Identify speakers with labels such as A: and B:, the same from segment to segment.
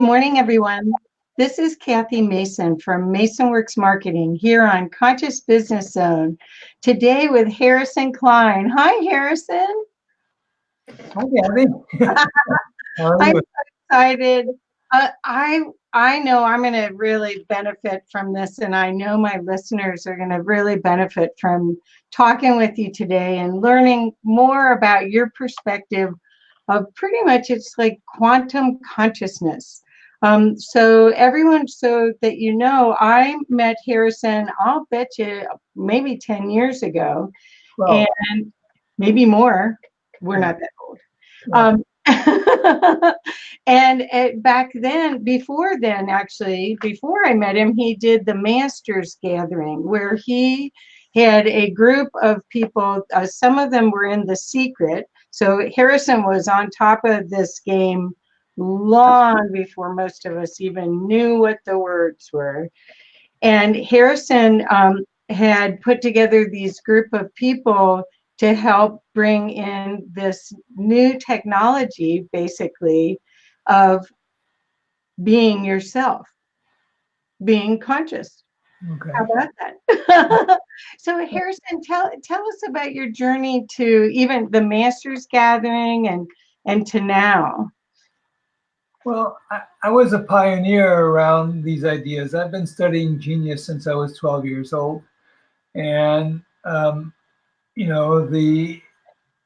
A: Morning, everyone. This is Kathy Mason from MasonWorks Marketing here on Conscious Business Zone. Today with Harrison Klein. Hi, Harrison.
B: Hi, Kathy. How are
A: I'm
B: you?
A: so excited. I know I'm going to really benefit from this, and I know my listeners are going to really benefit from talking with you today and learning more about your perspective of pretty much it's like quantum consciousness. So everyone, so that you know, I met Harrison, I'll bet you maybe 10 years ago,
B: Well,
A: and maybe more. We're not that old.
B: yeah.
A: And back then, before I met him, he did the Masters Gathering where he had a group of people. Some of them were in the secret. So Harrison was on top of this game long before most of us even knew what the words were. And Harrison had put together these group of people to help bring in this new technology, basically, of being yourself, being conscious. How
B: Okay.
A: about that? So Harrison, tell us about your journey to even the Masters Gathering and to now.
B: Well, I was a pioneer around these ideas. I've been studying genius since I was 12 years old. And, the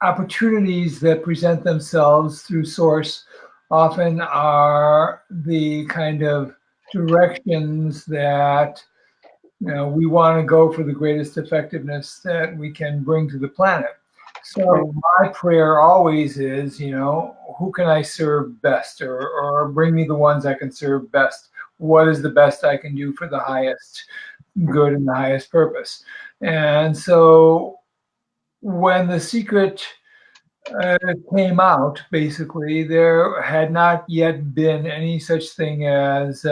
B: opportunities that present themselves through Source often are the kind of directions that, we want to go for the greatest effectiveness that we can bring to the planet. So my prayer always is, who can I serve best, or bring me the ones I can serve best? What is the best I can do for the highest good and the highest purpose? And so when The Secret came out, basically, there had not yet been any such thing as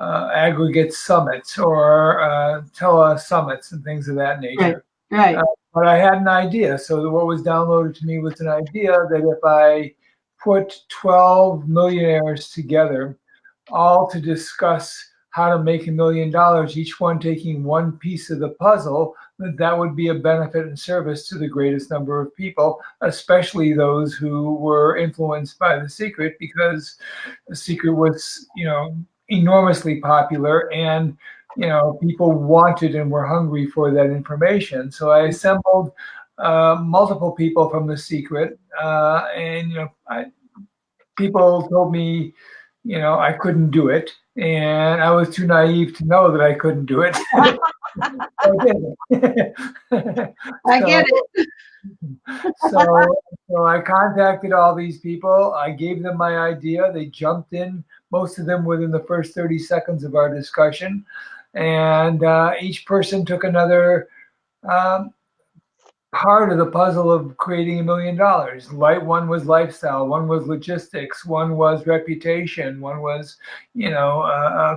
B: aggregate summits or tele-summits and things of that nature.
A: Right.
B: But I had an idea. So what was downloaded to me was an idea that if I put 12 millionaires together, all to discuss how to make $1 million, each one taking one piece of the puzzle, that would be a benefit and service to the greatest number of people, especially those who were influenced by The Secret, because The Secret was, enormously popular, and people wanted and were hungry for that information. So I assembled multiple people from The Secret, and people told me, I couldn't do it, and I was too naive to know that I couldn't do it. I did it.
A: I get it.
B: So I contacted all these people. I gave them my idea. They jumped in, most of them within the first 30 seconds of our discussion. And each person took another um, part of the puzzle of creating $1 million. One was lifestyle, one was logistics, one was reputation, one was,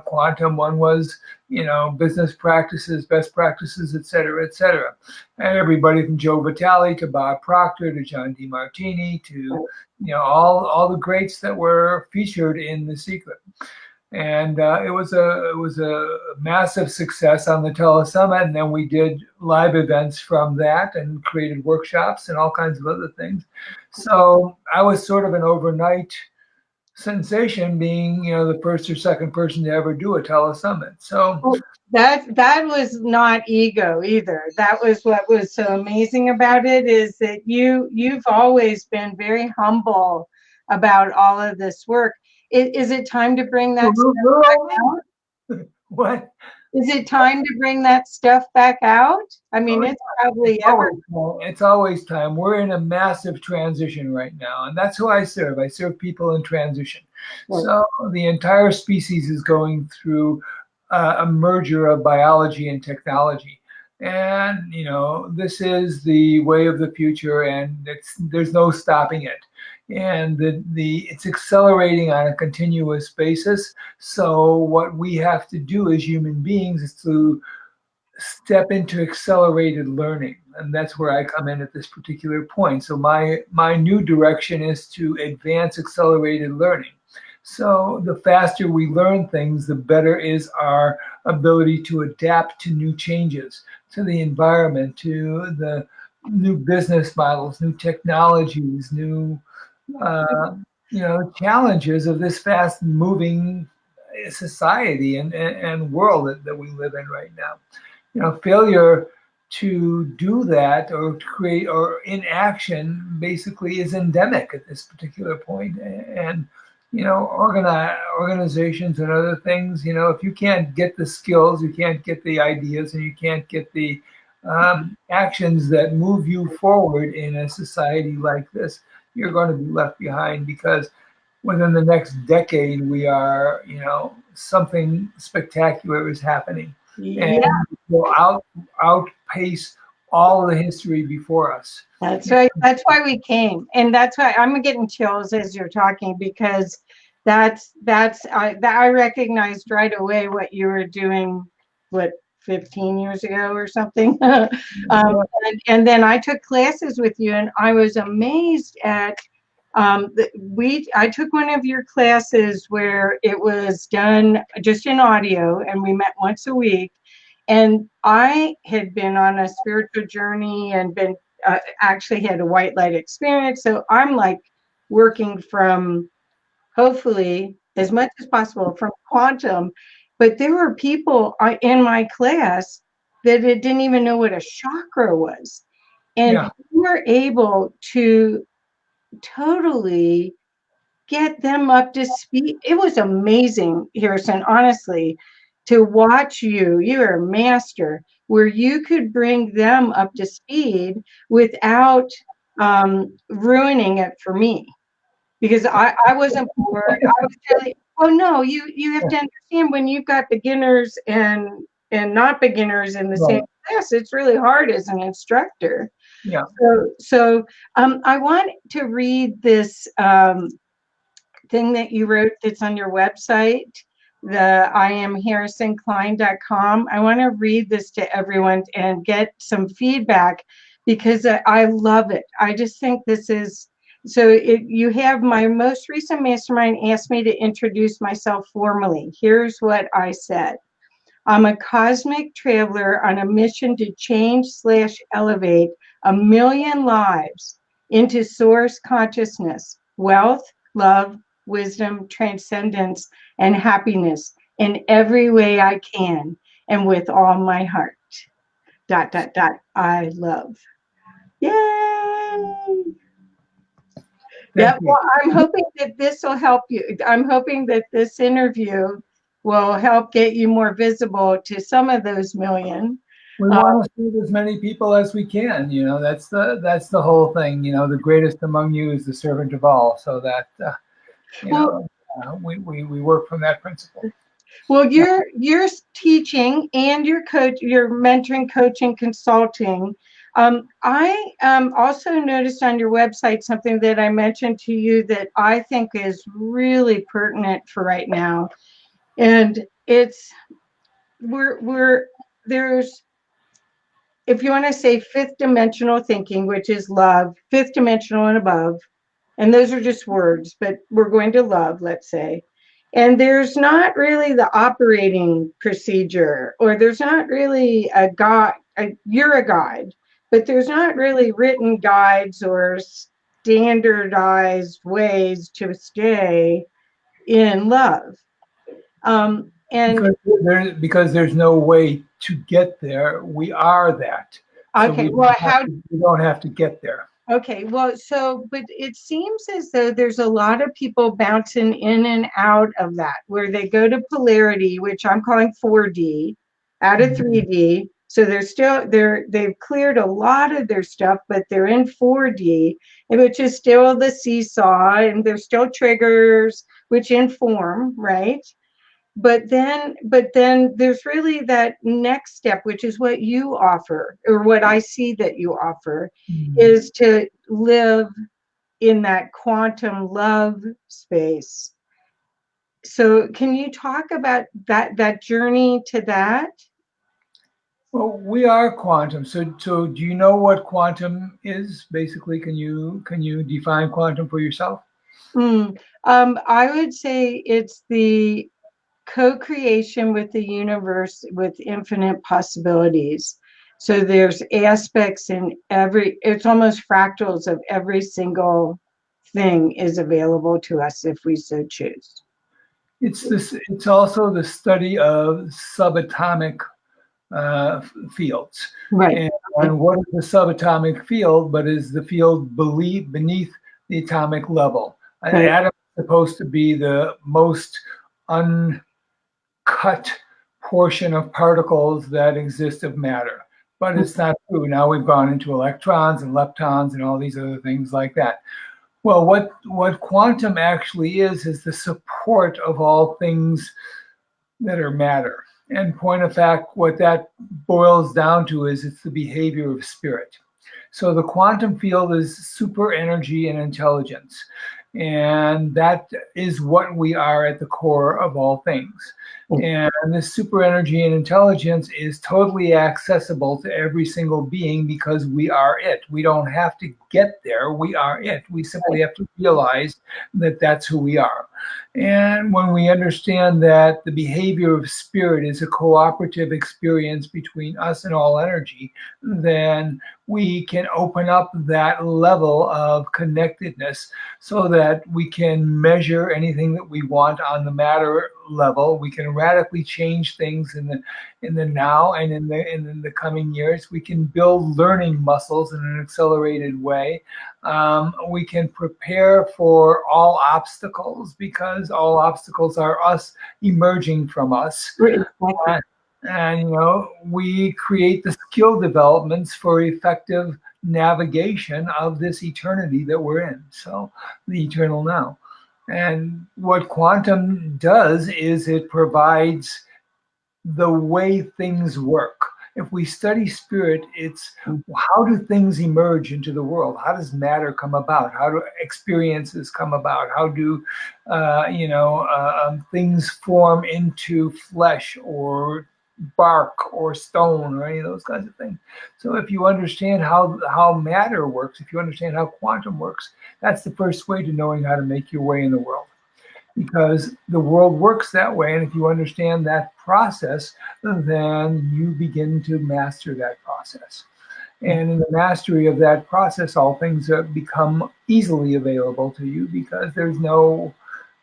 B: quantum, one was, business practices, best practices, et cetera, et cetera. And everybody from Joe Vitale to Bob Proctor to John DeMartini to, all the greats that were featured in The Secret. And it was a massive success on the Telesummit, and then we did live events from that and created workshops and all kinds of other things. So I was sort of an overnight sensation, being the first or second person to ever do a Telesummit. So
A: that was not ego either. That was what was so amazing about it, is that you've always been very humble about all of this work. Is it time to bring that stuff back out?
B: What?
A: Is it time to bring that stuff back out? I mean, it's probably ever.
B: It's always time. We're in a massive transition right now, and that's who I serve. I serve people in transition.
A: Right.
B: So the entire species is going through a merger of biology and technology. And, this is the way of the future, and there's no stopping it. And it's accelerating on a continuous basis. So what we have to do as human beings is to step into accelerated learning, and that's where I come in at this particular point. So my new direction is to advance accelerated learning. So the faster we learn things, the better is our ability to adapt to new changes, to the environment, to the new business models, new technologies, new uh, challenges of this fast moving society and world that we live in right now. Failure to do that or to create or inaction basically is endemic at this particular point. And organizations and other things, if you can't get the skills, you can't get the ideas, and you can't get the actions that move you forward in a society like this, you're going to be left behind, because within the next decade, we are, something spectacular is happening, and
A: Yeah,
B: will outpace all the history before us.
A: that's right. That's why we came, and that's why I'm getting chills as you're talking, because I recognized right away what you were doing, what, 15 years ago or something. And then I took classes with you, and I was amazed at I took one of your classes where it was done just in audio, and we met once a week. And I had been on a spiritual journey and been actually had a white light experience. So I'm like working from, hopefully as much as possible, from quantum. But there were people in my class that didn't even know what a chakra was. And
B: Yeah,
A: you were able to totally get them up to speed. It was amazing, Harrison, honestly, to watch you. You're a master, where you could bring them up to speed without ruining it for me, because I wasn't bored. I was really, oh no, you have to understand, when you've got beginners and not beginners in the same
B: right.
A: class, it's really hard as an instructor.
B: Yeah.
A: So I want to read this thing that you wrote that's on your website, the iamharrisonklein.com. I want to read this to everyone and get some feedback, because I love it. I just think this is so. You have my most recent mastermind asked me to introduce myself formally. Here's what I said. I'm a cosmic traveler on a mission to change/elevate a million lives into source consciousness, wealth, love, wisdom, transcendence, and happiness in every way I can and with all my heart. ... I love. Yay!
B: Thank
A: Yeah,
B: you.
A: well, I'm hoping that this will help you. I'm hoping that this interview will help get you more visible to some of those million.
B: We
A: Uh,
B: want to serve as many people as we can. That's the whole thing. The greatest among you is the servant of all. So that you
A: well,
B: know we work from that principle.
A: well, your teaching and your your mentoring, coaching, consulting. I also noticed on your website something that I mentioned to you that I think is really pertinent for right now, and it's we're there's, if you want to say, fifth dimensional thinking, which is love, fifth dimensional and above, and those are just words, but we're going to love, let's say. And there's not really the operating procedure, or there's not really a guide. You're a guide, but there's not really written guides or standardized ways to stay in love. And
B: Because there's no way to get there. We are that. So
A: okay, well, how
B: we don't have to get there.
A: Okay, well, but it seems as though there's a lot of people bouncing in and out of that, where they go to polarity, which I'm calling 4D, out of 3D. So they've cleared a lot of their stuff, but they're in 4D, which is still the seesaw, and there's still triggers, which inform, right? But then there's really that next step, which is what you offer, or what I see that you offer, is to live in that quantum love space. So can you talk about that journey to that?
B: Well, we are quantum. So do you know what quantum is? Basically, can you define quantum for yourself?
A: I would say it's the co-creation with the universe with infinite possibilities. So there's aspects in it's almost fractals of every single thing is available to us if we so choose.
B: It's also the study of subatomic fields.
A: Right.
B: And what is the subatomic field but is the field beneath the atomic level? An
A: Right.
B: atom is supposed to be the most uncut portion of particles that exist of matter. But it's not true. Now we've gone into electrons and leptons and all these other things like that. Well, what quantum actually is the support of all things that are matter. And point of fact, what that boils down to is it's the behavior of spirit. So the quantum field is super energy and intelligence. And that is what we are at the core of all things. And this super energy and intelligence is totally accessible to every single being because we are it. We don't have to get there. We are it. We simply have to realize that that's who we are. And when we understand that the behavior of spirit is a cooperative experience between us and all energy, then we can open up that level of connectedness so that we can measure anything that we want on the matter level. We can radically change things in the now and in the coming years. We can build learning muscles in an accelerated way. We can prepare for all obstacles because all obstacles are us emerging from us. And we create the skill developments for effective navigation of this eternity that we're in. So the eternal now. And what quantum does is it provides the way things work. If we study spirit, it's how do things emerge into the world? How does matter come about? How do experiences come about? How do things form into flesh or bark or stone or any of those kinds of things? So if you understand how matter works, if you understand how quantum works, that's the first way to knowing how to make your way in the world. Because the world works that way, and if you understand that process, then you begin to master that process. And in the mastery of that process, all things become easily available to you because there's no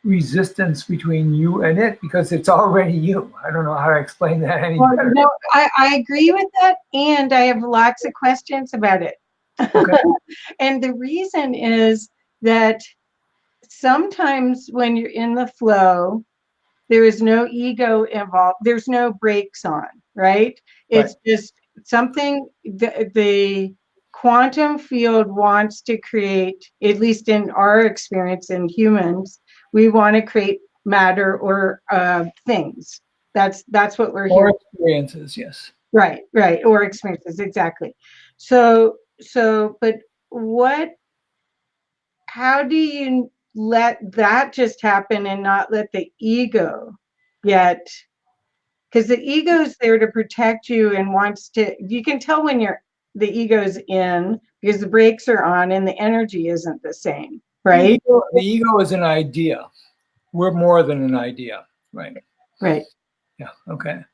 B: resistance between you and it because it's already you. I don't know how to explain that any better.
A: No, I agree with that, and I have lots of questions about it.
B: Okay.
A: And the reason is that sometimes when you're in the flow, there is no ego involved. There's no brakes on, right? It's just something the quantum field wants to create, at least in our experience in humans, we want to create matter or things. That's what we're here.
B: Or experiences, yes.
A: Right, or experiences, exactly. So, but how do you let that just happen and not let the ego get, because the ego is there to protect you and wants to, you can tell when the ego's in because the brakes are on and the energy isn't the same, right?
B: The ego is an idea. We're more than an idea, right?
A: Right.
B: Yeah, okay.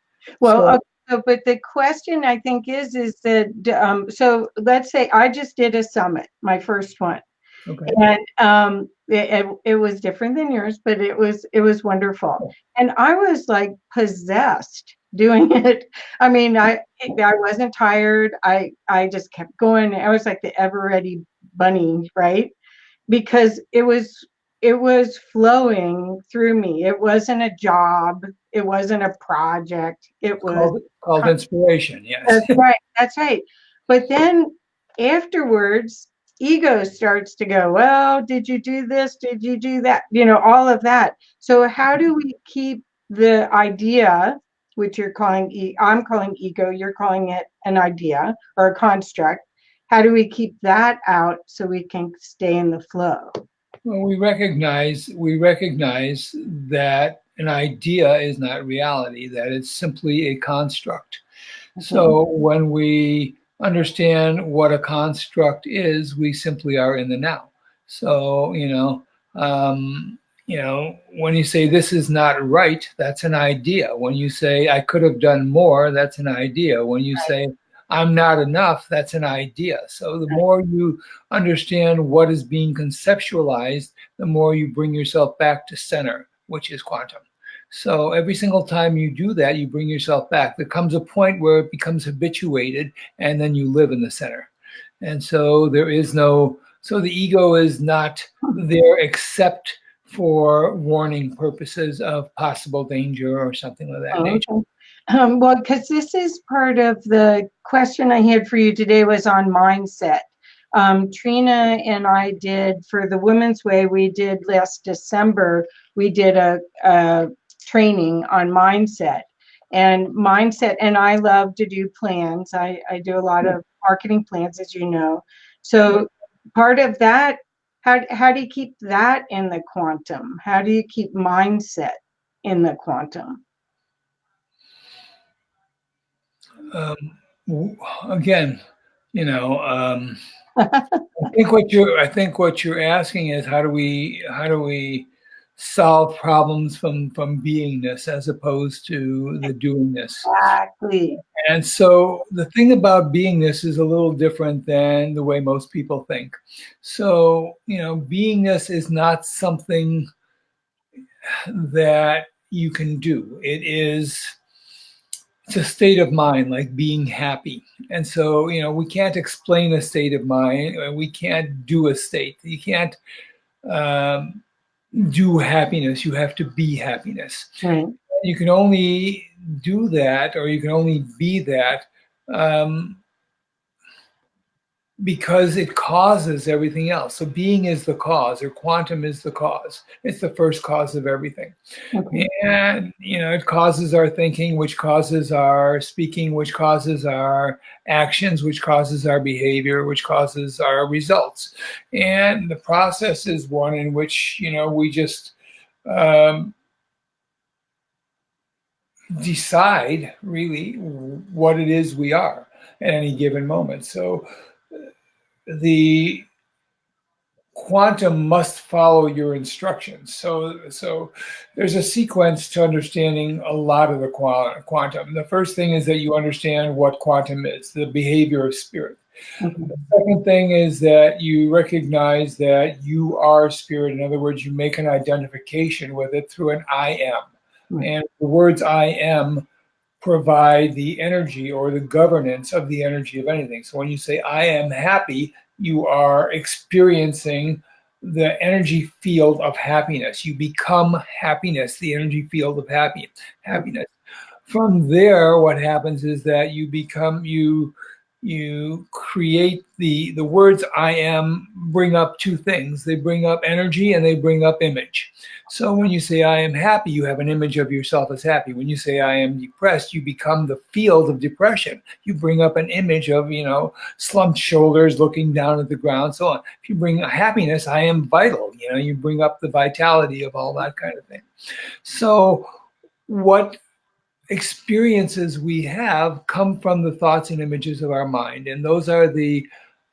A: Well, but the question I think is that, so let's say I just did a summit, my first one.
B: Okay.
A: And it was different than yours, but it was wonderful. And I was like possessed doing it. I mean, I wasn't tired. I just kept going. I was like the ever ready bunny, right? Because it was flowing through me. It wasn't a job. It wasn't a project. It was
B: called inspiration. Yes.
A: That's right. But then afterwards, ego starts to go, well, did you do this? Did you do that? All of that. So how do we keep the idea, which I'm calling ego, you're calling it an idea or a construct. How do we keep that out so we can stay in the flow?
B: Well, we recognize that an idea is not reality, that it's simply a construct. So when we understand what a construct is, we simply are in the now. So, When you say this is not right, that's an idea. When you say I could have done more, that's an idea. When you say I'm not enough, that's an idea. So the more you understand what is being conceptualized, the more you bring yourself back to center, which is quantum. So every single time you do that, you bring yourself back. There comes a point where it becomes habituated, and then you live in the center. And so so the ego is not there except for warning purposes of possible danger or something of that nature.
A: Okay. Well, because this is part of the question I had for you today was on mindset. Trina and I did, for the Women's Way, we did last December, we did a training on mindset. And I love to do plans. I do a lot of marketing plans, as you know. So part of that, how do you keep that in the quantum? How do you keep mindset in the quantum?
B: Again, I think what you're asking is how do we solve problems from beingness as opposed to the doingness.
A: Exactly.
B: And so the thing about beingness is a little different than the way most people think. So, beingness is not something that you can do. It's a state of mind, like being happy. And so, we can't explain a state of mind. We can't do a state. You can't do happiness. You have to be happiness.
A: Right.
B: You can only do that, or you can only be that because it causes everything else. So being is the cause, or quantum is the cause. It's the first cause of everything. Okay. And, it causes our thinking, which causes our speaking, which causes our actions, which causes our behavior, which causes our results. And the process is one in which, we just decide really what it is we are at any given moment. So the quantum must follow your instructions. So there's a sequence to understanding a lot of the quantum. The first thing is that you understand what quantum is, the behavior of spirit. Mm-hmm. The second thing is that you recognize that you are spirit. In other words, you make an identification with it through an I am. Mm-hmm. And the words I am provide the energy or the governance of the energy of anything. So when you say I am happy, you are experiencing the energy field of happiness. You become happiness, the energy field of happiness. From there, what happens is that you create the words I am bring up two things. They bring up energy and they bring up image. So when you say I am happy, you have an image of yourself as happy. When you say I am depressed, you become the field of depression. You bring up an image of, slumped shoulders, looking down at the ground, so on. If you bring happiness, I am vital. You bring up the vitality of all that kind of thing. So what experiences we have come from the thoughts and images of our mind. And those are the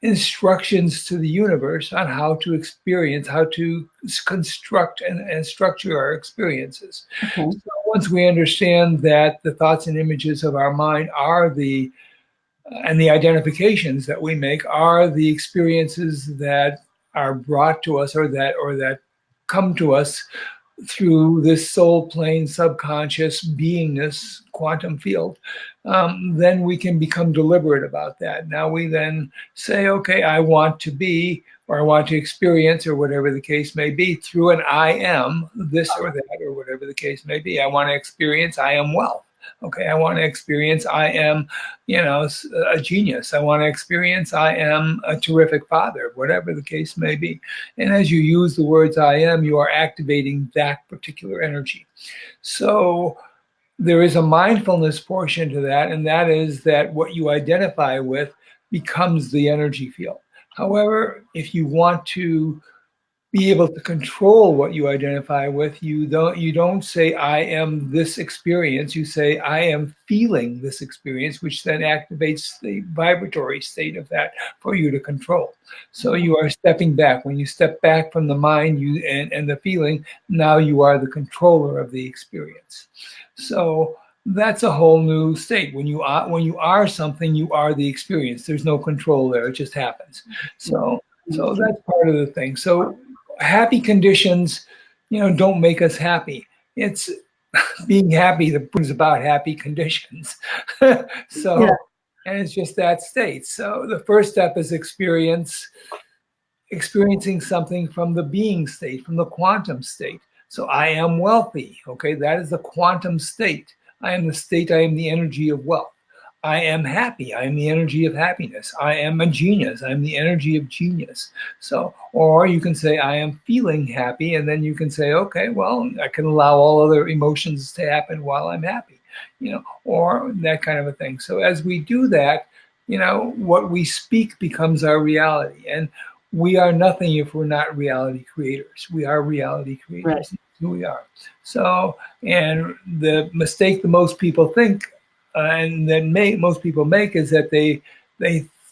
B: instructions to the universe on how to experience, how to construct and structure our experiences. Okay. So once we understand that the thoughts and images of our mind are and the identifications that we make are the experiences that are brought to us or that come to us through this soul plane, subconscious beingness, quantum field, then we can become deliberate about that. Now we then say, okay, I want to be, or I want to experience, or whatever the case may be, through an I am, this or that, or whatever the case may be. I want to experience I am wealth. Okay, I want to experience I am, a genius. I want to experience I am a terrific father, whatever the case may be. And as you use the words I am, you are activating that particular energy. So there is a mindfulness portion to that, and that is that what you identify with becomes the energy field. However, if you want to be able to control what you identify with. You don't say I am this experience. You say I am feeling this experience, which then activates the vibratory state of that for you to control. So you are stepping back. When you step back from the mind and the feeling, now you are the controller of the experience. So that's a whole new state. When you are something, you are the experience. There's no control there. It just happens. So that's part of the thing. So happy conditions, don't make us happy. It's being happy that brings about happy conditions. So,
A: Yeah.
B: and it's just that state. So the first step is experiencing something from the being state, from the quantum state. So I am wealthy. Okay, that is the quantum state. I am the state, I am the energy of wealth. I am happy. I am the energy of happiness. I am a genius. I am the energy of genius. So, or you can say, I am feeling happy. And then you can say, okay, well, I can allow all other emotions to happen while I'm happy, or that kind of a thing. So as we do that, what we speak becomes our reality. And we are nothing if we're not reality creators. We are reality creators.
A: Right.
B: That's who we are. So, and the mistake that most people think, and that most people make, is that they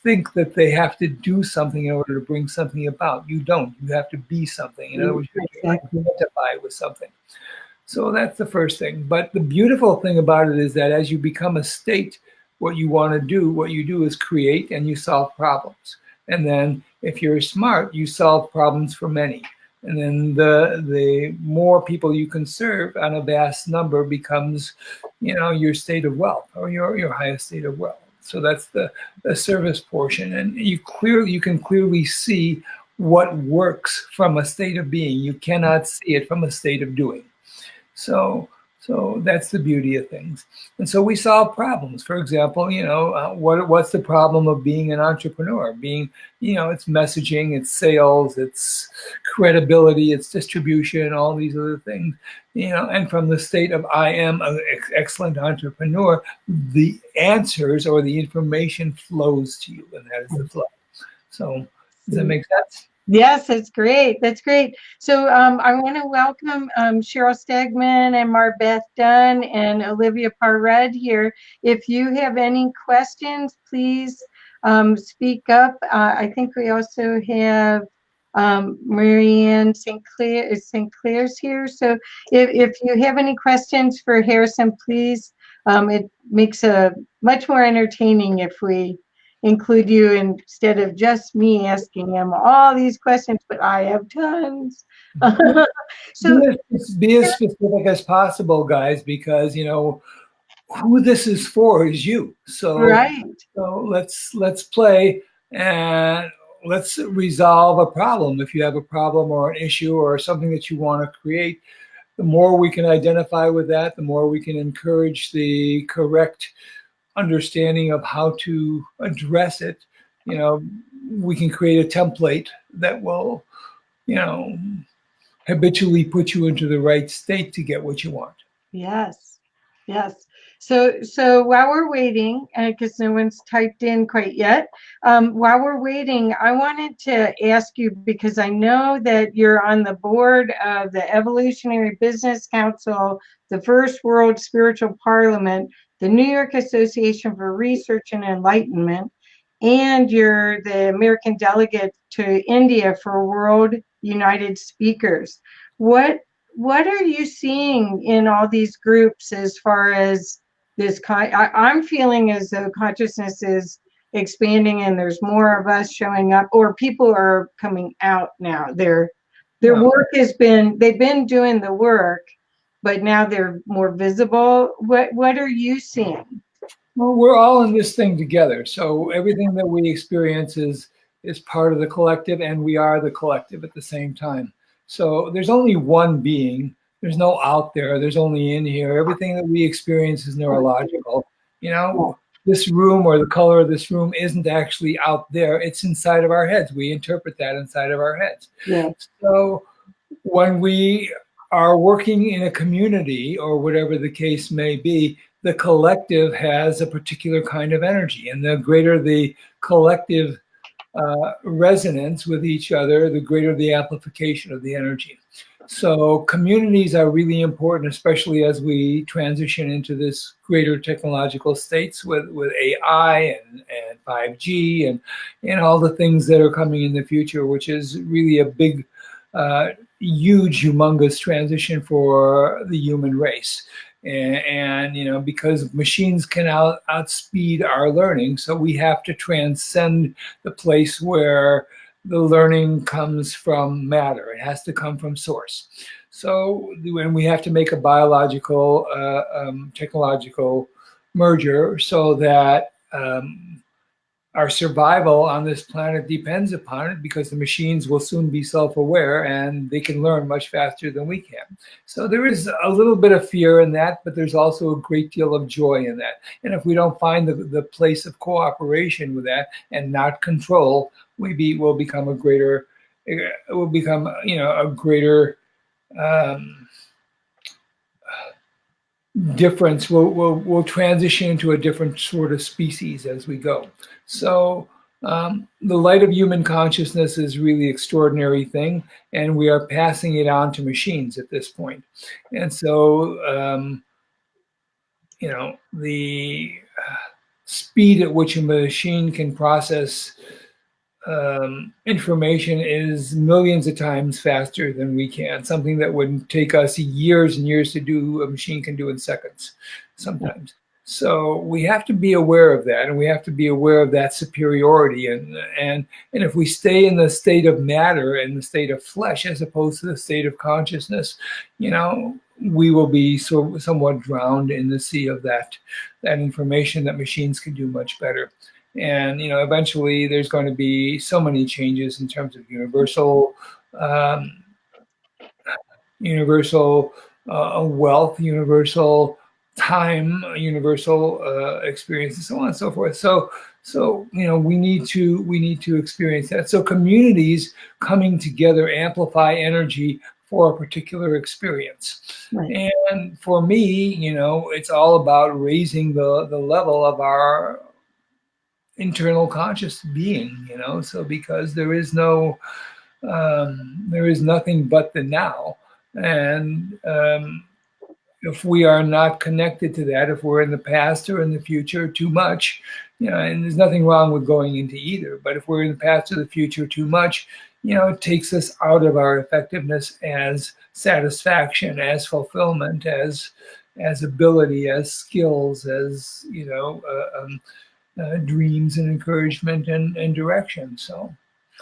B: think that they have to do something in order to bring something about. You don't. You have to be something. In other words, you have to identify with something. So that's the first thing. But the beautiful thing about it is that as you become a state, what you do is create, and you solve problems. And then if you're smart, you solve problems for many. And then the more people you can serve on a vast number becomes, your state of wealth, or your highest state of wealth. So that's the service portion. And you can clearly see what works from a state of being. You cannot see it from a state of doing. So that's the beauty of things. And so we solve problems. For example, what's the problem of being an entrepreneur? It's messaging, it's sales, it's credibility, it's distribution, all these other things. And from the state of I am an excellent entrepreneur, the answers or the information flows to you, and that is the flow. So does that make sense?
A: Yes, that's great. That's great. So I want to welcome Cheryl Stegman and Marbeth Dunn and Olivia Parred here. If you have any questions, please speak up. I think we also have Marianne St. Clair's here. So if you have any questions for Harrison, please. It makes a much more entertaining if we include you instead of just me asking him all these questions, but I have tons. So
B: be as specific as possible, guys, because who this is for is you. So
A: right.
B: So let's play and let's resolve a problem. If you have a problem or an issue or something that you want to create, the more we can identify with that, the more we can encourage the correct understanding of how to address it. We can create a template that will, habitually put you into the right state to get what you want.
A: Yes. Yes. So while we're waiting, because no one's typed in quite yet, while we're waiting, I wanted to ask you, because I know that you're on the board of the Evolutionary Business Council, the First World Spiritual Parliament, the New York Association for Research and Enlightenment, and you're the American delegate to India for World United Speakers. What are you seeing in all these groups as far as this? I'm feeling as though consciousness is expanding and there's more of us showing up, or people are coming out now. Their work they've been doing the work, but now they're more visible. What are you seeing?
B: Well, we're all in this thing together. So everything that we experience is part of the collective, and we are the collective at the same time. So there's only one being. There's no out there. There's only in here. Everything that we experience is neurological. This room or the color of this room isn't actually out there. It's inside of our heads. We interpret that inside of our heads.
A: Yeah.
B: So when we are working in a community or whatever the case may be, the collective has a particular kind of energy. And the greater the collective resonance with each other, the greater the amplification of the energy. So communities are really important, especially as we transition into this greater technological states with AI and 5G and all the things that are coming in the future, which is really a big, huge, humongous transition for the human race. And you know, because machines can outspeed our learning, so we have to transcend the place where the learning comes from matter. It has to come from source. So when we have to make a biological, technological merger so that our survival on this planet depends upon it, because the machines will soon be self-aware and they can learn much faster than we can. So there is a little bit of fear in that, but there's also a great deal of joy in that. And if we don't find the place of cooperation with that and not control, we'll become a greater, will become, you know, a greater difference. We'll transition into a different sort of species as we go. So the light of human consciousness is really extraordinary thing, and we are passing it on to machines at this point. And so you know, the speed at which a machine can process information is millions of times faster than we can. Something that would take us years and years to do, a machine can do in seconds sometimes. So we have to be aware of that, and we have to be aware of that superiority. And if we stay in the state of matter, in the state of flesh, as opposed to the state of consciousness, you know, we will be somewhat drowned in the sea of that information that machines can do much better. And you know, eventually there's going to be so many changes in terms of universal wealth, universal time, universal experience, and so on and so forth. So you know, we need to experience that. So communities coming together amplify energy for a particular experience. Right. And for me, you know, it's all about raising the level of our internal conscious being, you know. So because there is nothing but the now, and if we are not connected to that, if we're in the past or in the future too much, you know, and there's nothing wrong with going into either, but if we're in the past or the future too much, you know, it takes us out of our effectiveness as satisfaction, as fulfillment, as ability, as skills, as, you know, dreams and encouragement and direction. So,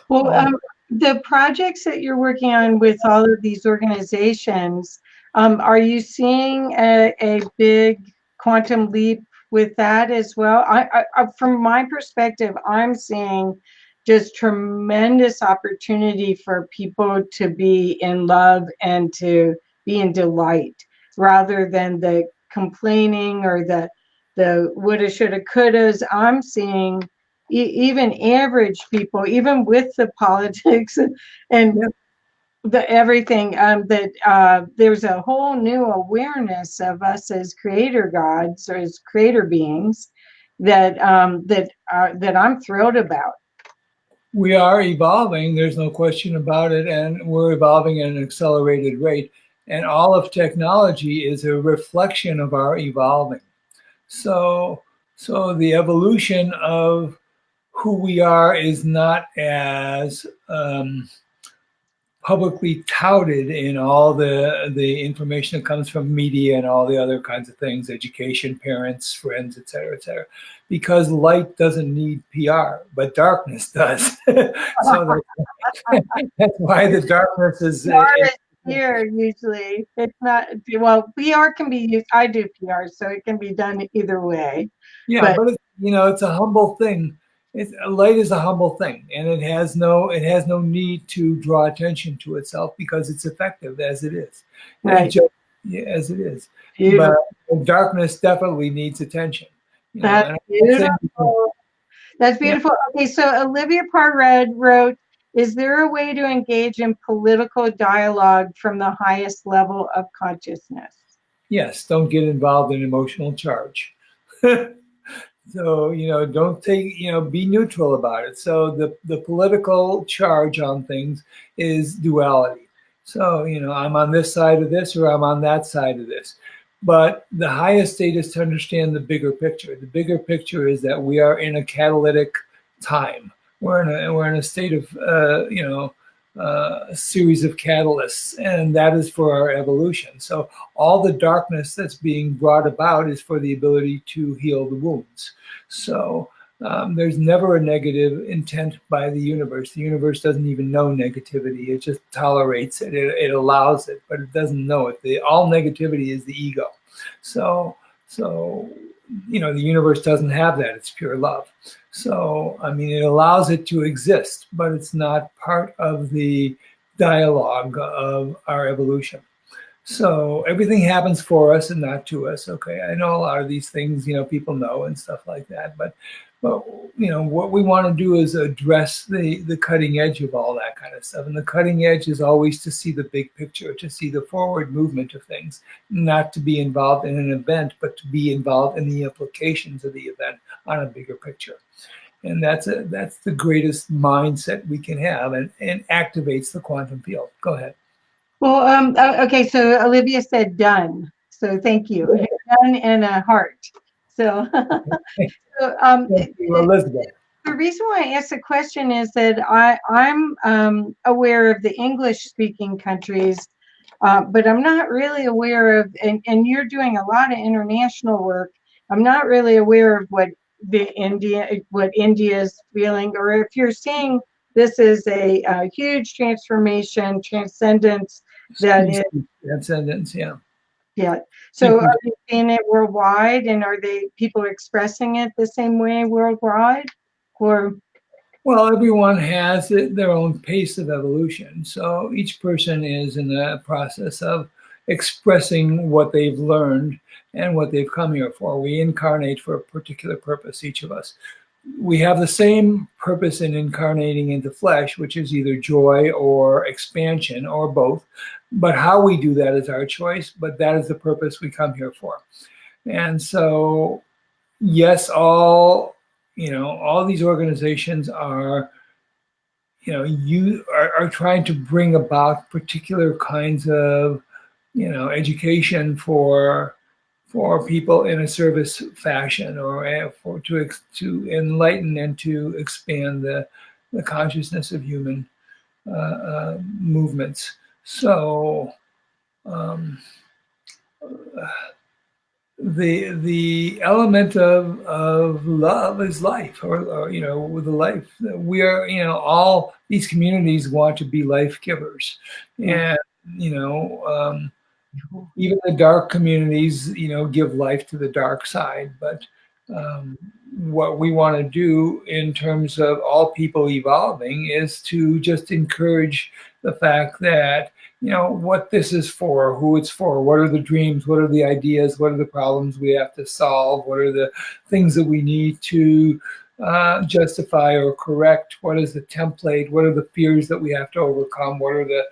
A: well, the projects that you're working on with all of these organizations, are you seeing a big quantum leap with that as well? I, from my perspective, I'm seeing just tremendous opportunity for people to be in love and to be in delight, rather than the complaining or the woulda, shoulda, couldas. I'm seeing even average people, even with the politics and the everything, that there's a whole new awareness of us as creator gods, or as creator beings, that I'm thrilled about.
B: We are evolving, there's no question about it, and we're evolving at an accelerated rate. And all of technology is a reflection of our evolving. So the evolution of who we are is not as publicly touted in all the information that comes from media and all the other kinds of things, education, parents, friends, et cetera, because light doesn't need PR, but darkness does. So that's why the darkness is
A: here. Usually it's not, well, PR can be used. I do PR, so it can be done either way.
B: Yeah, but it's, you know, it's a humble thing. Light is a humble thing, and it has no need to draw attention to itself, because it's effective as it is. Right. As it is. Beautiful. But darkness definitely needs attention. You know,
A: that's beautiful. That's beautiful. Yeah. Okay, so Olivia Parred wrote, "Is there a way to engage in political dialogue from the highest level of consciousness?"
B: Yes, don't get involved in emotional charge. So, don't take, be neutral about it. So the political charge on things is duality. So, I'm on this side of this or I'm on that side of this. But the highest state is to understand the bigger picture. The bigger picture is that we are in a catalytic time. We're in a state of, a series of catalysts, and that is for our evolution. So all the darkness that's being brought about is for the ability to heal the wounds. So there's never a negative intent by the universe. The universe doesn't even know negativity. It just tolerates it. It allows it, but it doesn't know it. All negativity is the ego. So the universe doesn't have that. It's pure love. So, I mean, it allows it to exist, but it's not part of the dialogue of our evolution. So everything happens for us and not to us. Okay, I know a lot of these things, people know and stuff like that. But what we want to do is address the cutting edge of all that kind of stuff. And the cutting edge is always to see the big picture, to see the forward movement of things, not to be involved in an event, but to be involved in the implications of the event on a bigger picture. And that's the greatest mindset we can have, and activates the quantum field. Go ahead.
A: Well, okay, so Olivia said done. So thank you. Done and a heart. So,
B: Thank you, Elizabeth.
A: The reason why I asked the question is that I'm aware of the English-speaking countries, but I'm not really aware of, and you're doing a lot of international work. I'm not really aware of what India is feeling, or if you're seeing this is a huge transformation, transcendence that is.
B: Transcendence, yeah.
A: Yeah. So are you seeing it worldwide, and are people expressing it the same way worldwide? Or
B: well, everyone has their own pace of evolution. So each person is in the process of expressing what they've learned and what they've come here for. We incarnate for a particular purpose, each of us. We have the same purpose in incarnating into flesh, which is either joy or expansion or both. But how we do that is our choice, but that is the purpose we come here for. And so, yes, all these organizations are, are trying to bring about particular kinds of, education for people in a service fashion, or to enlighten and to expand the consciousness of human movements. So the element of love is life, or with the life we are. All these communities want to be life givers, and even the dark communities, give life to the dark side. But what we want to do in terms of all people evolving is to just encourage the fact that, what this is for, who it's for, what are the dreams, what are the ideas, what are the problems we have to solve, what are the things that we need to justify or correct, what is the template, what are the fears that we have to overcome, what are the,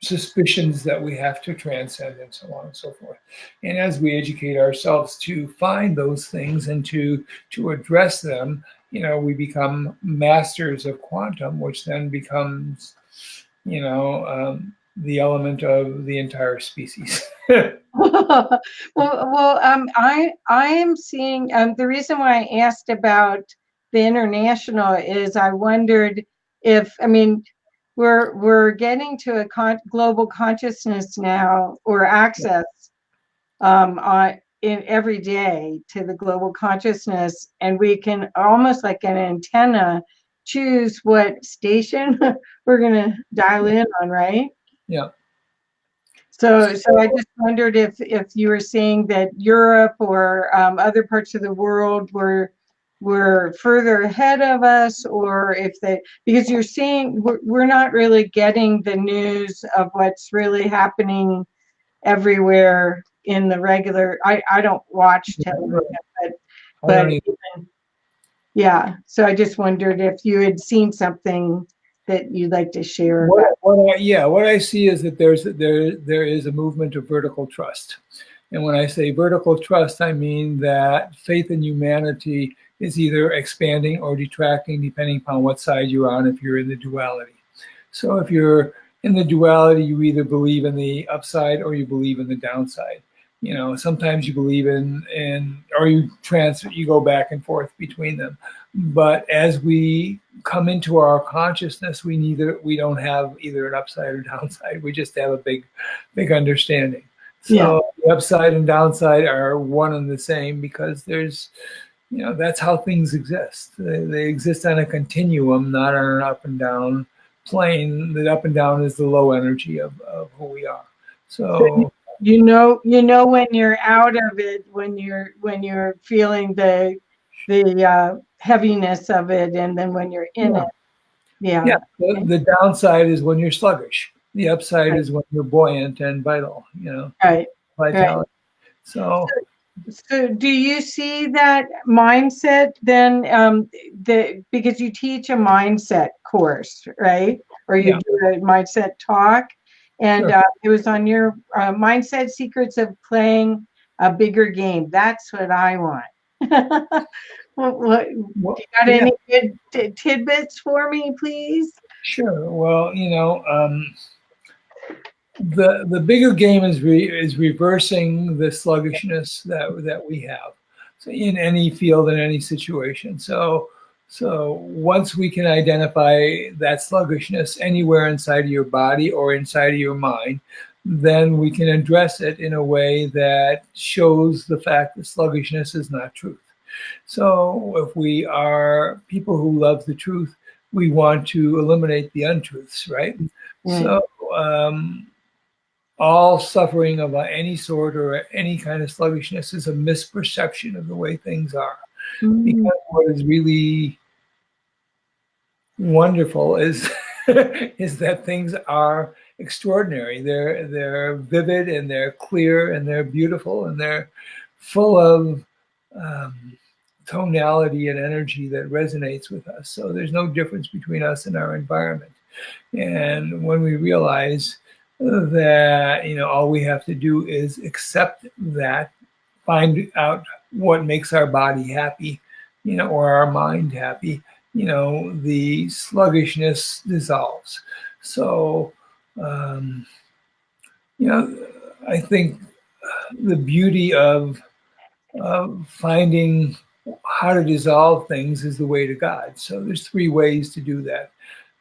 B: suspicions that we have to transcend, and so on and so forth. And as we educate ourselves to find those things and to address them, we become masters of quantum, which then becomes, the element of the entire species.
A: I am seeing the reason why I asked about the international is I wondered if, we're getting to a global consciousness now, or access in every day to the global consciousness, and we can almost like an antenna choose what station we're going to dial in on, right?
B: Yeah.
A: So I just wondered if you were seeing that Europe or other parts of the world were further ahead of us, or if because you're seeing we're not really getting the news of what's really happening everywhere in the regular. I don't watch television, but even, yeah. So I just wondered if you had seen something that you'd like to share.
B: What I see is that there is a movement of vertical trust. And when I say vertical trust, I mean that faith in humanity is either expanding or detracting depending upon what side you're on if you're in the duality. So if you're in the duality, you either believe in the upside or you believe in the downside. Sometimes you believe or you go back and forth between them. But as we come into our consciousness, we don't have either an upside or downside. We just have a big understanding. So the upside and downside are one and the same because that's how things exist. They exist on a continuum, not on an up and down plane. The up and down is the low energy of who we are. So
A: you know when you're out of it, when you're feeling the heaviness of it, and then when you're in it.
B: The downside is when you're sluggish. The upside is when you're buoyant and vital.
A: Right.
B: Vitality.
A: So do you see that mindset then, because you teach a mindset course, right? Or you do a mindset talk, and it was on your mindset secrets of playing a bigger game. That's what I want. You got any good tidbits for me, please?
B: Sure. Well, the bigger game is reversing the sluggishness that we have, so in any field, in any situation. So once we can identify that sluggishness anywhere inside of your body or inside of your mind, then we can address it in a way that shows the fact that sluggishness is not truth. So if we are people who love the truth, we want to eliminate the untruths, right? So all suffering of any sort or any kind of sluggishness is a misperception of the way things are. Because what is really wonderful is is that things are extraordinary. They're vivid and they're clear and they're beautiful and they're full of tonality and energy that resonates with us. So there's no difference between us and our environment. And when we realize that, all we have to do is accept that, find out what makes our body happy, or our mind happy, the sluggishness dissolves. So, I think the beauty of finding how to dissolve things is the way to God. So there's 3 ways to do that.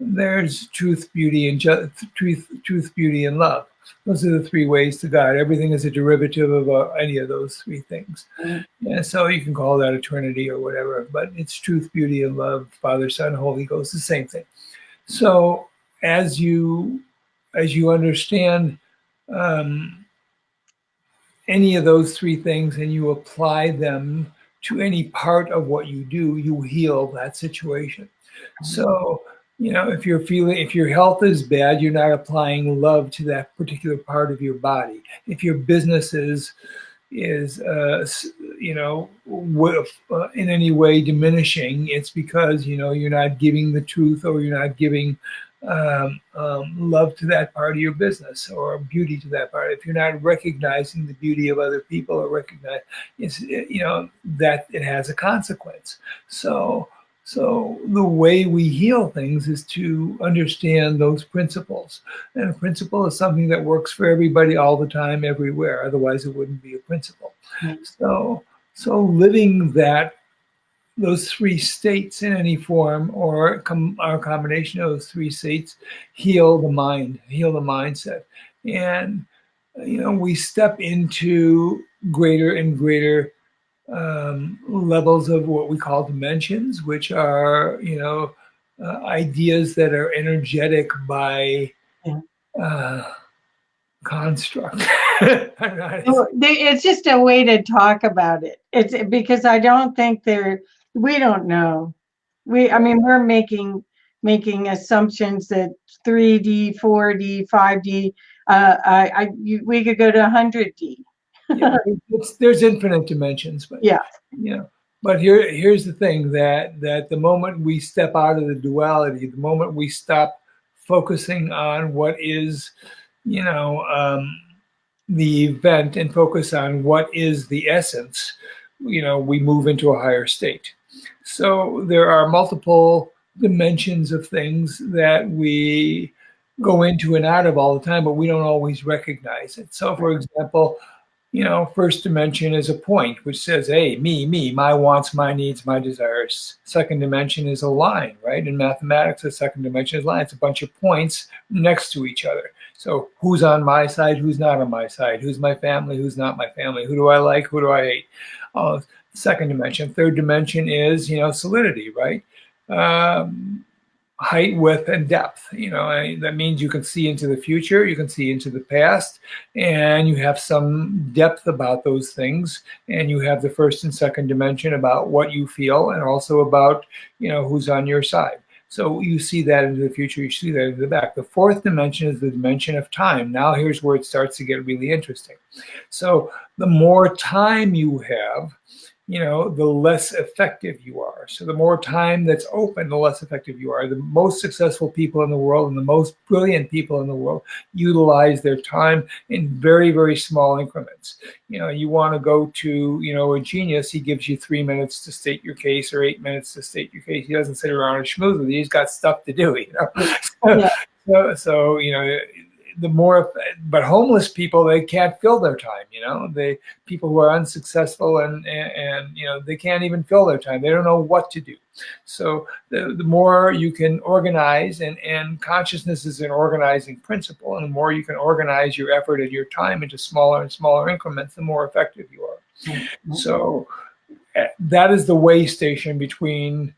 B: There's truth, beauty, and truth, beauty, and love. Those are the 3 ways to God. Everything is a derivative of any of those 3 things. And so you can call that a Trinity or whatever, but it's truth, beauty, and love, Father, Son, Holy Ghost, the same thing. So as you understand any of those 3 things and you apply them to any part of what you do, you heal that situation. So, if your health is bad, you're not applying love to that particular part of your body. If your business is in any way diminishing, it's because, you're not giving the truth or you're not giving love to that part of your business or beauty to that part. If you're not recognizing the beauty of other people or recognize that it has a consequence. So the way we heal things is to understand those principles. And a principle is something that works for everybody all the time, everywhere. Otherwise, it wouldn't be a principle. So living those 3 states in any form or a combination of those 3 states heal the mind, heal the mindset. And, we step into greater and greater levels of what we call dimensions, which are, ideas that are energetic by construct.
A: It's just a way to talk about it. It's because I don't think we don't know. We're making assumptions that 3D, 4D, 5D, we could go to 100D.
B: There's infinite dimensions, but but here's the thing, that the moment we step out of the duality, the moment we stop focusing on what is the event and focus on what is the essence, we move into a higher state. So there are multiple dimensions of things that we go into and out of all the time, but we don't always recognize it. So, for example, first dimension is a point which says, hey, me, my wants, my needs, my desires. Second dimension is a line, right? In mathematics, the second dimension is a line. It's a bunch of points next to each other. So who's on my side, who's not on my side? Who's my family, who's not my family? Who do I like, who do I hate? Second dimension. Third dimension is, solidity, right? Height, width, and depth. That means you can see into the future, you can see into the past, and you have some depth about those things. And you have the first and second dimension about what you feel, and also about, who's on your side. So you see that into the future, you see that into the back. The fourth dimension is the dimension of time. Now here's where it starts to get really interesting. So the more time you have, the less effective you are. So the more time that's open, the less effective you are. The most successful people in the world and the most brilliant people in the world utilize their time in very, very small increments. You want to go to, a genius, he gives you 3 minutes to state your case or 8 minutes to state your case. He doesn't sit around and schmooze with you. He's got stuff to do,
A: Yeah.
B: So the more, but homeless people, they can't fill their time. They people who are unsuccessful and they can't even fill their time. They don't know what to do. So the more you can organize, and consciousness is an organizing principle, and the more you can organize your effort and your time into smaller and smaller increments, the more effective you are.
A: Mm-hmm.
B: So that is the way station between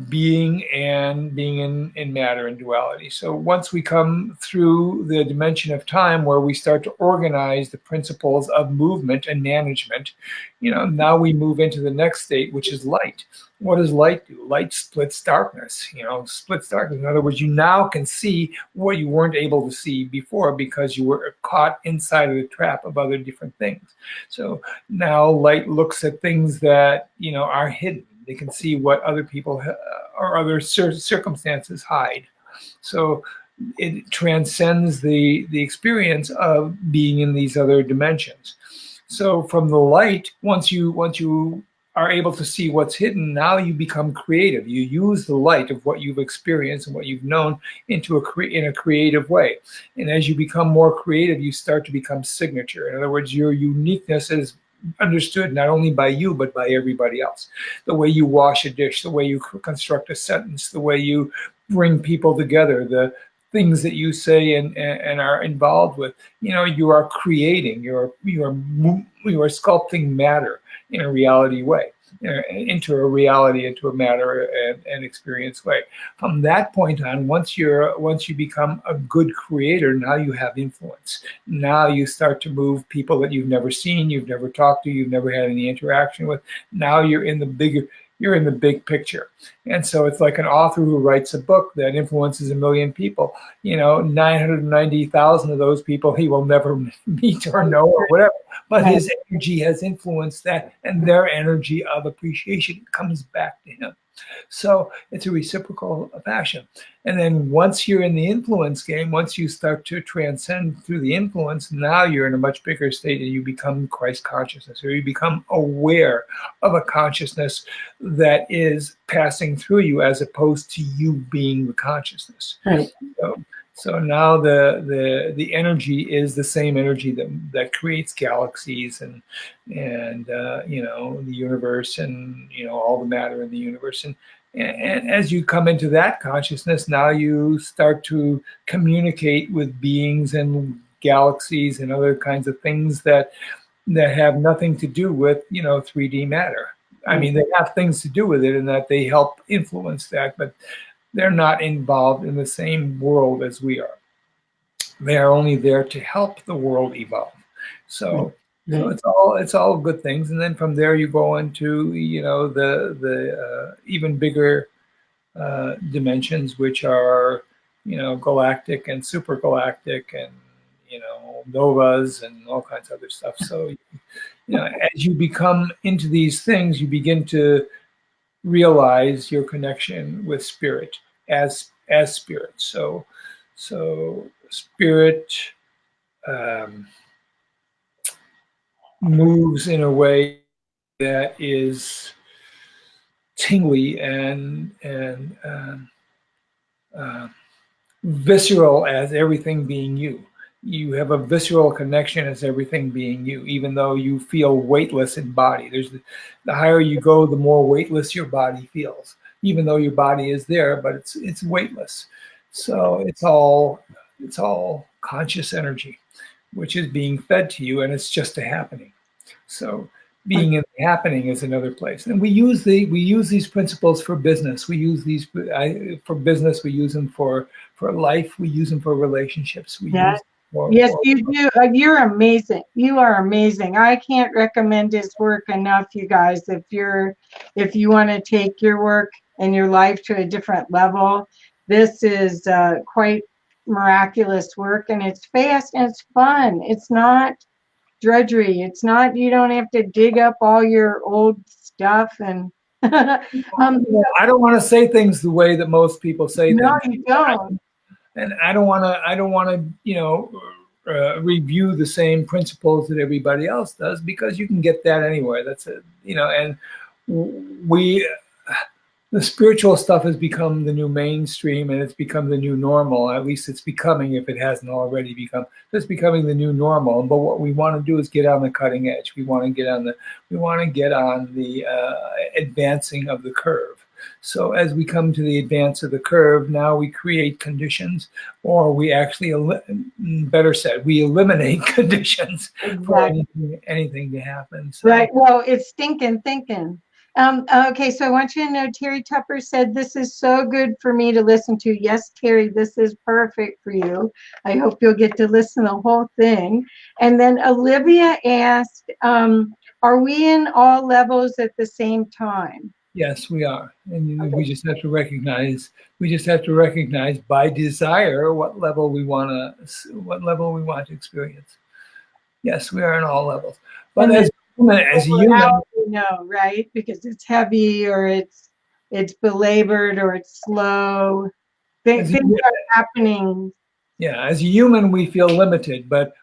B: being and being in matter and duality. So once we come through the dimension of time where we start to organize the principles of movement and management, now we move into the next state, which is light. What does light do? Light splits darkness, splits darkness. In other words, you now can see what you weren't able to see before because you were caught inside of the trap of other different things. So now light looks at things that, are hidden. They can see what other people or other circumstances hide. So it transcends the experience of being in these other dimensions. So from the light, once you are able to see what's hidden, now you become creative. You use the light of what you've experienced and what you've known in a creative way. And as you become more creative, you start to become signature. In other words, your uniqueness is understood not only by you but by everybody else. The way you wash a dish, the way you construct a sentence, the way you bring people together, the things that you say and are involved with, you are creating, you are sculpting matter in a reality way, into a reality, into a matter and experience way. From that point on, once you become a good creator, now you have influence. Now you start to move people that you've never seen, you've never talked to, you've never had any interaction with. Now you're in the big picture. And so it's like an author who writes a book that influences 1 million people. 990,000 of those people he will never meet or know or whatever. But his energy has influenced that, and their energy of appreciation comes back to him. So it's a reciprocal fashion. And then once you're in the influence game, once you start to transcend through the influence, now you're in a much bigger state and you become Christ consciousness, or you become aware of a consciousness that is passing through you as opposed to you being the consciousness.
A: Right.
B: So now the energy is the same energy that creates galaxies and the universe and all the matter in the universe. And as you come into that consciousness, now you start to communicate with beings and galaxies and other kinds of things that have nothing to do with 3D matter. I mean, they have things to do with it in that they help influence that, but they're not involved in the same world as we are. They are only there to help the world evolve. So it's all good things. And then from there you go into the even bigger dimensions, which are galactic and supergalactic and novas and all kinds of other stuff. So as you become into these things, you begin to realize your connection with spirit as spirit. So spirit moves in a way that is tingly and visceral as everything being you. You have a visceral connection as everything being you, even though you feel weightless in body. The higher you go, the more weightless your body feels, even though your body is there, but it's weightless. So it's all conscious energy, which is being fed to you, and it's just a happening. So being in the happening is another place, and we use these principles for business. We use these for business. We use them for life. We use them for relationships. We
A: Yeah.
B: use them
A: Yes, you do. You're amazing. You are amazing. I can't recommend his work enough, you guys. If you want to take your work and your life to a different level, this is quite miraculous work, and it's fast and it's fun. It's not drudgery. It's not, you don't have to dig up all your old stuff and
B: I don't want to say things the way that most people say
A: no,
B: things,
A: you don't.
B: and I don't want to. Review the same principles that everybody else does, because you can get that anywhere. That's it, and we the spiritual stuff has become the new mainstream, and it's become the new normal. At least it's becoming, if it hasn't already become. It's becoming the new normal. But what we want to do is get on the cutting edge. We want to get on the advancing of the curve. So as we come to the advance of the curve, now we create conditions, or we actually, better said, we eliminate conditions for anything to happen. So.
A: Right. Well, it's stinking thinking. Okay, so I want you to know Terry Tupper said, this is so good for me to listen to. Yes, Terry, this is perfect for you. I hope you'll get to listen to the whole thing. And then Olivia asked, are we in all levels at the same time?
B: Yes, we are, and
A: Okay.
B: we just have to recognize. We just have to recognize by desire what level we want to experience. Yes, we are in all levels. But as a human,
A: how do we know, right? Because it's heavy, or it's belabored, or it's slow. Things are happening.
B: Yeah, as a human, we feel limited, but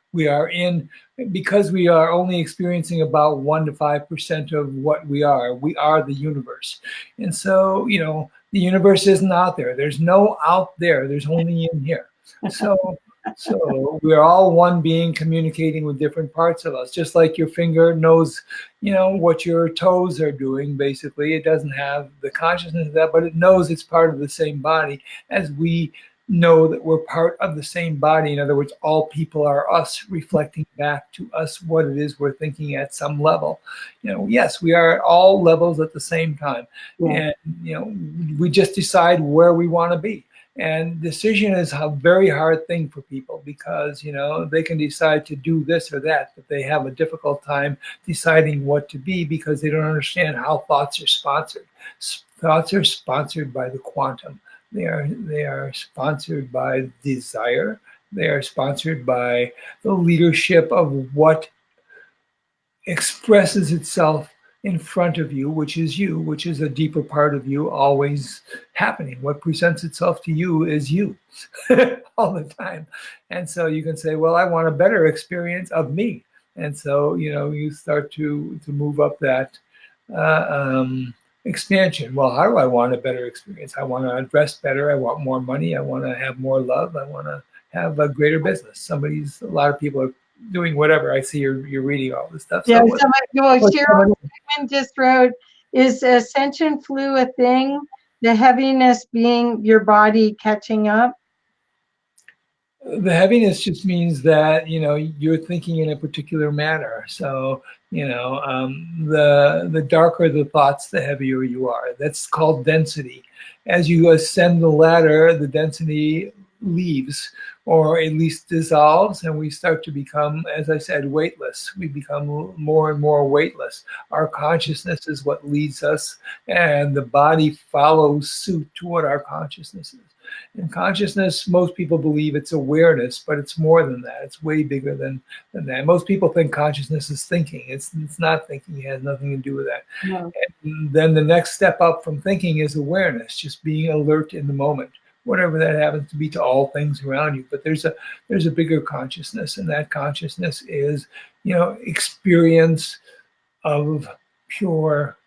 B: because we are only experiencing about 1 to 5% of what we are. We are the universe, and so the universe isn't out there. There's no out there. There's only in here. So we're all one being communicating with different parts of us. Just like your finger knows, what your toes are doing. Basically, it doesn't have the consciousness of that, but it knows it's part of the same body, as we know that we're part of the same body. In other words, all people are us, reflecting back to us what it is we're thinking at some level. Yes, we are at all levels at the same time. Yeah. And we just decide where we want to be. And decision is a very hard thing for people, because they can decide to do this or that, but they have a difficult time deciding what to be, because they don't understand how thoughts are sponsored. Thoughts are sponsored by the quantum. They are sponsored by desire. They are sponsored by the leadership of what expresses itself in front of you, which is you, which is a deeper part of you, always happening. What presents itself to you is you all the time. And so you can say, well, I want a better experience of me. And so, you start to move up that expansion. Well, how do I want a better experience? I want to dress better. I want more money. I want to have more love. I want to have a greater business. A lot of people are doing whatever. I see you're reading all this stuff.
A: Yeah, Cheryl just wrote, is ascension flu a thing? The heaviness being your body catching up?
B: The heaviness just means that you're thinking in a particular manner. So the darker the thoughts, the heavier you are. That's called density. As you ascend the ladder, the density leaves, or at least dissolves, and we start to become, as I said, weightless. We become more and more weightless. Our consciousness is what leads us, and the body follows suit to what our consciousness is. And consciousness, most people believe it's awareness, but it's more than that. It's way bigger than that. Most people think consciousness is thinking. It's not thinking. It has nothing to do with that. No. And then the next step up from thinking is awareness, just being alert in the moment, whatever that happens to be to all things around you. But there's a bigger consciousness, and that consciousness is, experience of pure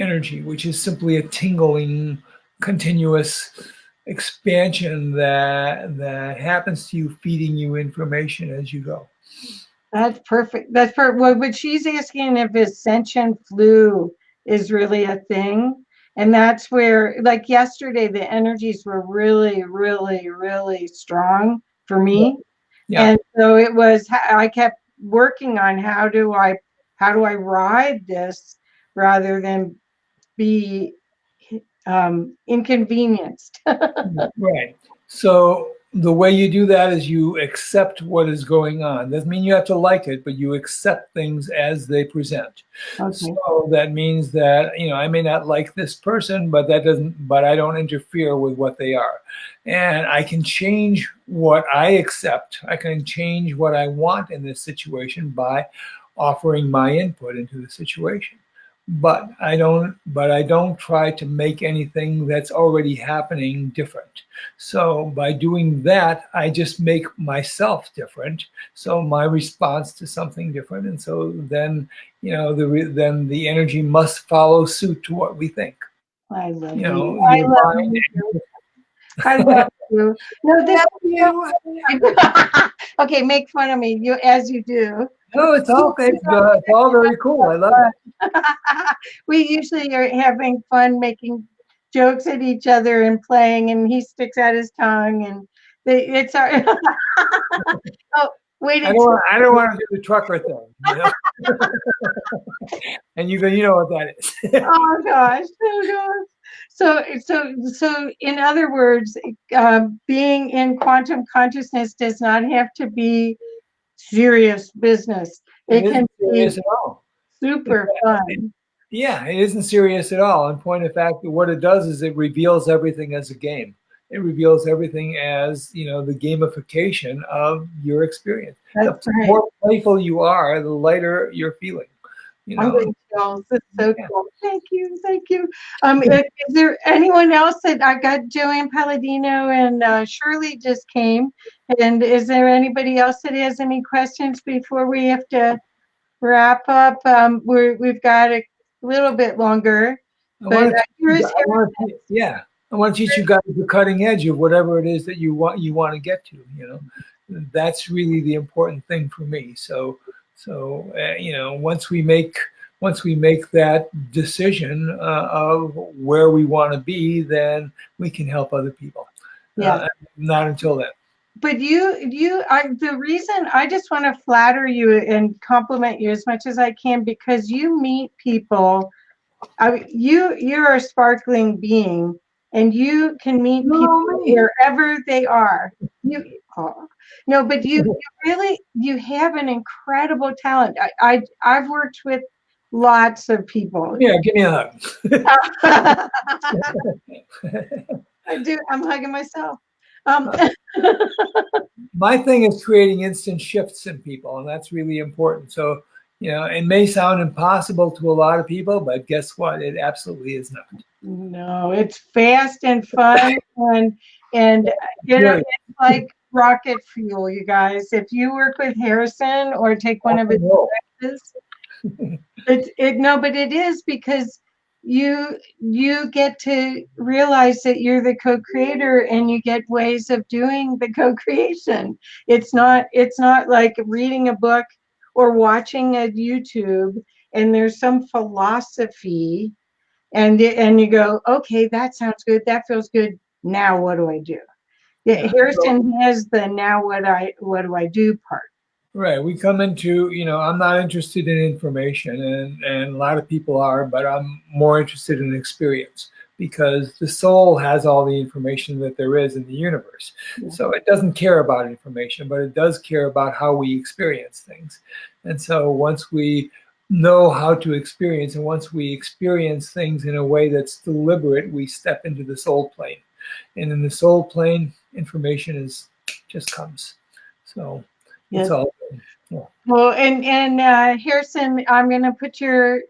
B: energy, which is simply a tingling, continuous expansion that happens to you, feeding you information as you go.
A: That's perfect. That's perfect. Well, but she's asking if ascension flu is really a thing. And that's where, like yesterday, the energies were really, really, really strong for me.
B: Yeah.
A: And so it was, I kept working on how do I ride this rather than be inconvenienced.
B: Right. So the way you do that is you accept what is going on. Doesn't mean you have to like it, but you accept things as they present.
A: Okay.
B: So that means that, I may not like this person, but I don't interfere with what they are. And I can change what I accept. I can change what I want in this situation by offering my input into the situation. But I don't try to make anything that's already happening different. So by doing that, I just make myself different. So my response to something different, and so then then the energy must follow suit to what we think.
A: I love
B: You
A: you.
B: know,
A: I
B: your
A: love
B: mind.
A: you. I love you. No, this
B: You.
A: okay, make fun of me. You as you do.
B: No, it's all very cool. I love it.
A: We usually are having fun making jokes at each other and playing, and he sticks out his tongue, and it's our. Oh, wait!
B: I don't want to do the trucker thing. And you know what that is.
A: Oh gosh! Oh gosh! So in other words, being in quantum consciousness does not have to be serious business. It can be
B: Serious at all.
A: super fun.
B: Yeah, it isn't serious at all. In point of fact, what it does is it reveals everything as a game. It reveals everything as, the gamification of your experience.
A: That's
B: The
A: right.
B: more playful you are, the lighter you're feeling.
A: I'm getting chills. It's so cool. Thank you. Thank you. Is there anyone else that I got? Joanne Palladino and Shirley just came. And is there anybody else that has any questions before we have to wrap up? We've got a little bit longer. But
B: I want to teach you guys the cutting edge of whatever it is that you want to get to. That's really the important thing for me. So once we make that decision of where we want to be, then we can help other people.
A: Yeah.
B: Not until then.
A: But the reason I just want to flatter you and compliment you as much as I can, because you meet people. You're a sparkling being, and you can meet people wherever they are. No, but you really have an incredible talent. I've worked with lots of people.
B: Yeah, give me a hug.
A: I do. I'm hugging myself.
B: My thing is creating instant shifts in people, and that's really important. So, it may sound impossible to a lot of people, but guess what? It absolutely is not.
A: No, it's fast and fun, and it's like rocket fuel, you guys. If you work with Harrison or take one of his classes, but it is because you get to realize that you're the co-creator, and you get ways of doing the co-creation. It's not like reading a book or watching a YouTube and there's some philosophy and you go, okay, that sounds good, that feels good, now what do I do? Harrison has the now what do I do part.
B: Right. We come into, I'm not interested in information, and a lot of people are, but I'm more interested in experience, because the soul has all the information that there is in the universe. Yeah. So it doesn't care about information, but it does care about how we experience things. And so once we know how to experience, and once we experience things in a way that's deliberate, we step into the soul plane. And in the soul plane, information just comes. So it's all good. Yeah.
A: Well, and Harrison, I'm going to put your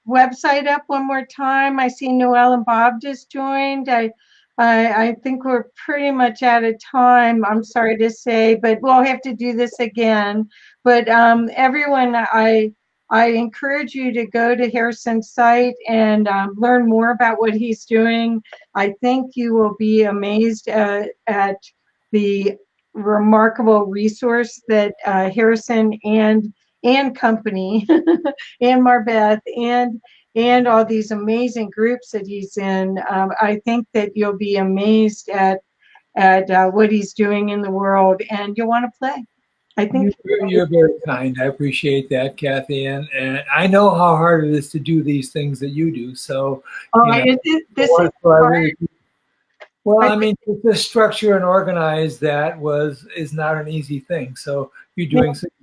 A: website up one more time. I see Noelle and Bob just joined. I think we're pretty much out of time. I'm sorry to say, but we'll have to do this again. But everyone, I encourage you to go to Harrison's site and learn more about what he's doing. I think you will be amazed at the remarkable resource that Harrison and company and Marbeth and all these amazing groups that he's in. I think that you'll be amazed at what he's doing in the world, and you'll want to play. I think
B: You're very kind. I appreciate that, Kathy, and I know how hard it is to do these things that you do. So, you know,
A: this is
B: so I
A: hard.
B: really, well, I mean, to structure and organize that is not an easy thing. So you're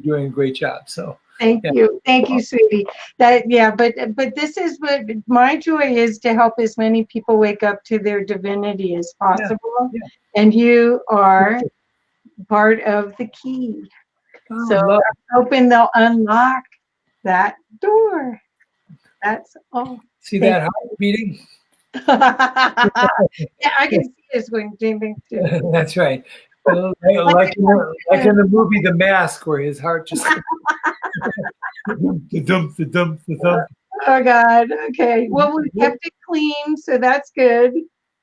B: doing a great job. So
A: Thank you, sweetie. But this is what my joy is, to help as many people wake up to their divinity as possible,
B: yeah.
A: and you are part of the key.
B: Oh,
A: So I'm hoping they'll unlock that door. That's all.
B: See that heart beating?
A: Yeah, I can see this going ding ding ding.
B: That's right. Like in the movie The Mask, where his heart just the dump.
A: Oh God. Okay. Well, we kept it clean, so that's good.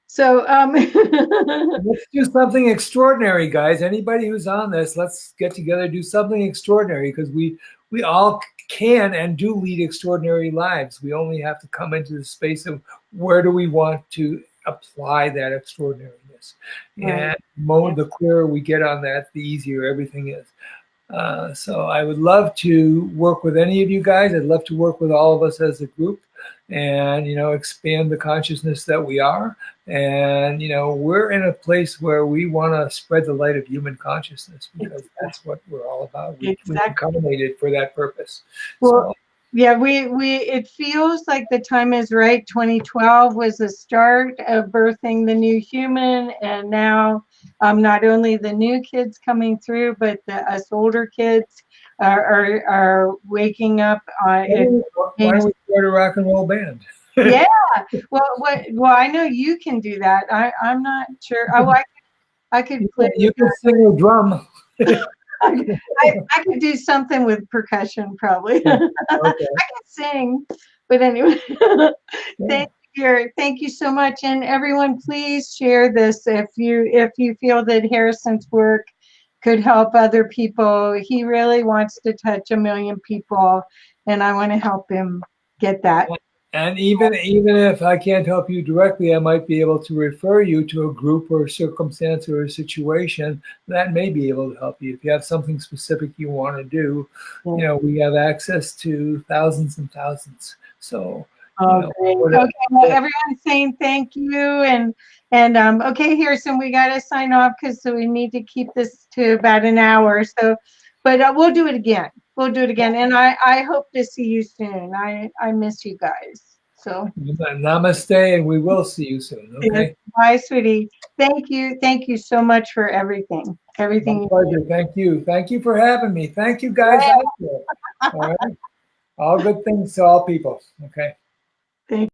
A: So
B: let's do something extraordinary, guys. Anybody who's on this, let's get together, do something extraordinary, because we all can and do lead extraordinary lives. We only have to come into the space of where do we want to apply that extraordinariness. And the clearer we get on that, the easier everything is. So I would love to work with any of you guys. I'd love to work with all of us as a group, and expand the consciousness that we are. And we're in a place where we want to spread the light of human consciousness, because that's what we're all about. We incarnated for that purpose.
A: Well, yeah, it feels like the time is right. 2012 was the start of birthing the new human, and now not only the new kids coming through, but us older kids are waking up.
B: Why don't we start a rock and roll band?
A: Yeah. Well, I know you can do that. I'm not sure. Oh, I could play.
B: You can sing a drum.
A: I could do something with percussion, probably. Okay. I can sing, but anyway. Thank you so much, and everyone, please share this if you feel that Harrison's work could help other people. He really wants to touch 1 million people, and I want to help him get that.
B: And even if I can't help you directly, I might be able to refer you to a group or a circumstance or a situation that may be able to help you. If you have something specific you want to do, we have access to thousands and thousands. So,
A: okay. Well, everyone's saying thank you, and okay, Harrison, we got to sign off because we need to keep this to about an hour. So, but we'll do it again. We'll do it again, and I hope to see you soon. I miss you guys. So
B: namaste, and we will see you soon. Okay.
A: Bye, sweetie. Thank you so much for everything. Everything.
B: My pleasure. Thank you for having me. Thank you guys out there. All right. All good things to all people. Okay.
A: Thank you.